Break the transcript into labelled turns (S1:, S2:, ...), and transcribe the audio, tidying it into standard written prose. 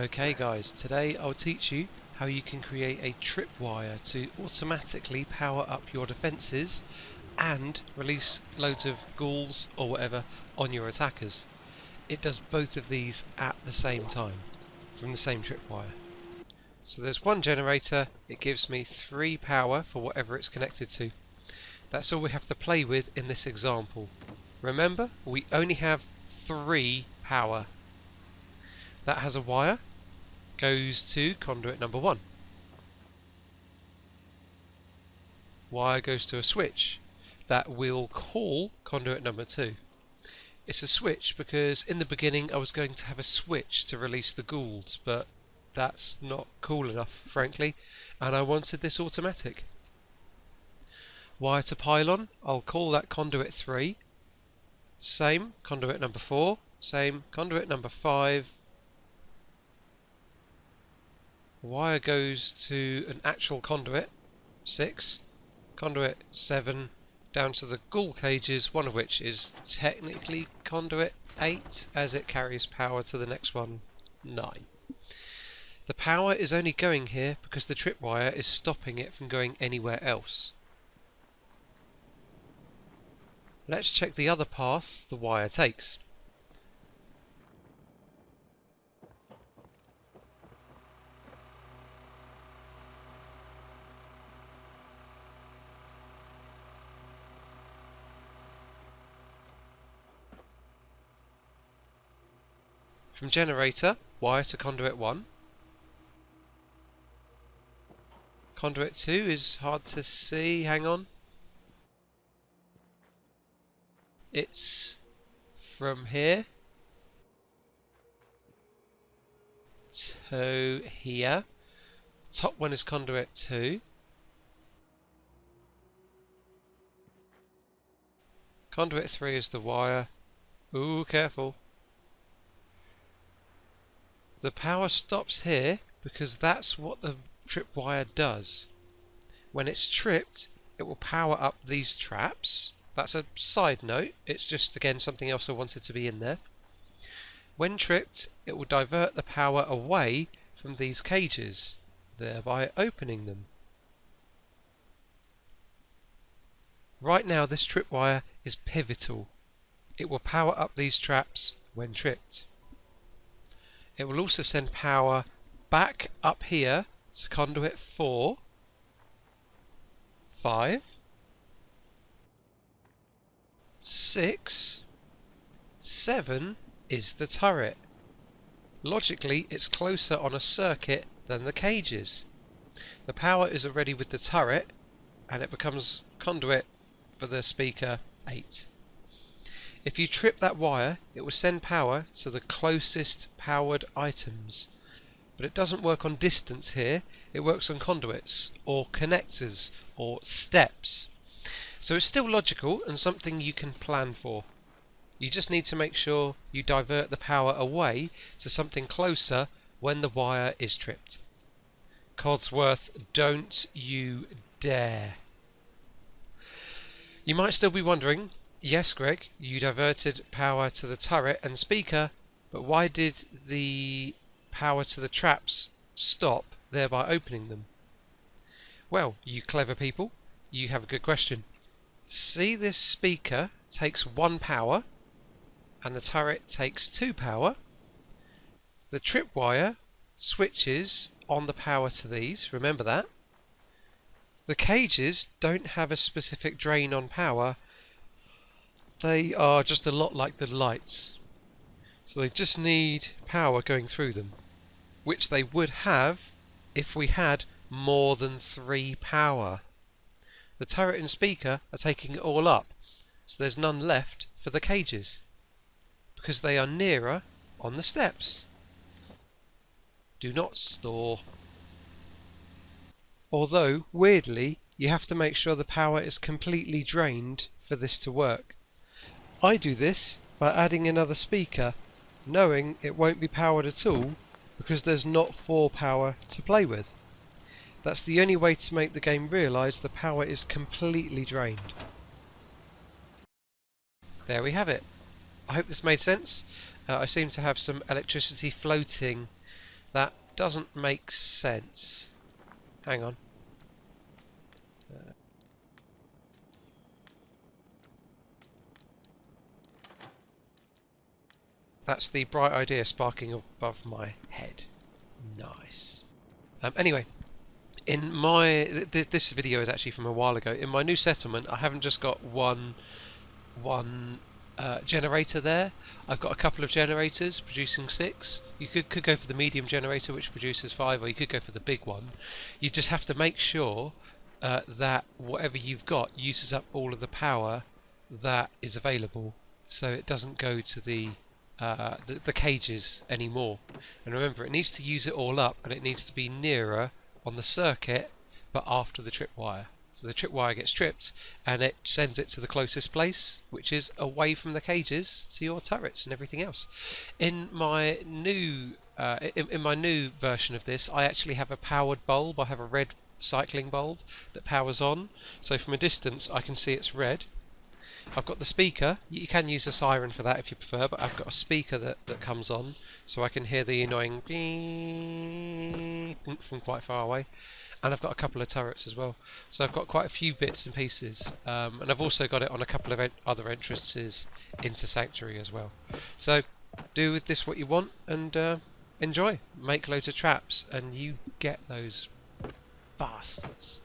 S1: Okay guys, today I'll teach you how you can create a tripwire to automatically power up your defences and release loads of ghouls or whatever on your attackers. It does both of these at the same time, from the same tripwire. So there's one generator, it gives me 3 power for whatever it's connected to. That's all we have to play with in this example. Remember, we only have 3 power. That has a wire, goes to conduit number 1. Wire goes to a switch that will call conduit number 2. It's a switch because in the beginning I was going to have a switch to release the ghouls, but that's not cool enough, frankly, and I wanted this automatic. Wire to pylon, I'll call that conduit 3. Same, conduit number 4. Same, conduit number 5. Wire goes to an actual conduit, 6. Conduit 7, down to the ghoul cages, one of which is technically conduit 8, as it carries power to the next one, 9. The power is only going here because the tripwire is stopping it from going anywhere else. Let's check the other path the wire takes. From generator, wire to conduit 1. Conduit 2 is hard to see, hang on. It's from here to here. Top one is conduit 2. Conduit 3 is the wire. Ooh, careful. The power stops here because that's what the tripwire does. When it's tripped, it will power up these traps. That's a side note, it's just again something else I wanted to be in there. When tripped, it will divert the power away from these cages, thereby opening them. Right now this tripwire is pivotal. It will power up these traps when tripped. It will also send power back up here to conduit 4, 5, 6, 7 is the turret. Logically, it's closer on a circuit than the cages. The power is already with the turret, and it becomes conduit for the speaker 8. If you trip that wire, it will send power to the closest powered items. But it doesn't work on distance here, it works on conduits, or connectors, or steps. So it's still logical and something you can plan for. You just need to make sure you divert the power away to something closer when the wire is tripped. Codsworth, don't you dare. You might still be wondering, yes Greg, you diverted power to the turret and speaker, but why did the power to the traps stop, thereby opening them? Well, you clever people, you have a good question. See, this speaker takes 1 power and the turret takes 2 power. The tripwire switches on the power to these, remember that. The cages don't have a specific drain on power, they are just a lot like the lights. So they just need power going through them, which they would have if we had more than 3 power. The turret and speaker are taking it all up, so there's none left for the cages, because they are nearer on the steps. Do not store. Although, weirdly, you have to make sure the power is completely drained for this to work. I do this by adding another speaker, knowing it won't be powered at all because there's not 4 power to play with. That's the only way to make the game realise the power is completely drained. There we have it. I hope this made sense. I seem to have some electricity floating That doesn't make sense. Hang on. That's the bright idea sparking above my head. Nice. Anyway, in my this video is actually from a while ago. In my new settlement, I haven't just got one generator there. I've got a couple of generators producing 6. You could go for the medium generator, which produces 5, or you could go for the big one. You just have to make sure that whatever you've got uses up all of the power that is available, so it doesn't go to the cages anymore. And remember, it needs to use it all up, and it needs to be nearer on the circuit, but after the tripwire. So the tripwire gets tripped, and it sends it to the closest place, which is away from the cages, to your turrets and everything else. In my new in my new version of this, I actually have a powered bulb. I have a red cycling bulb that powers on, so from a distance I can see it's red. I've got the speaker. You can use a siren for that if you prefer, but I've got a speaker that comes on, so I can hear the annoying beep from quite far away. And I've got a couple of turrets as well. So I've got quite a few bits and pieces. And I've also got it on a couple of other entrances into Sanctuary as well. So do with this what you want, and enjoy. Make loads of traps, and you get those bastards.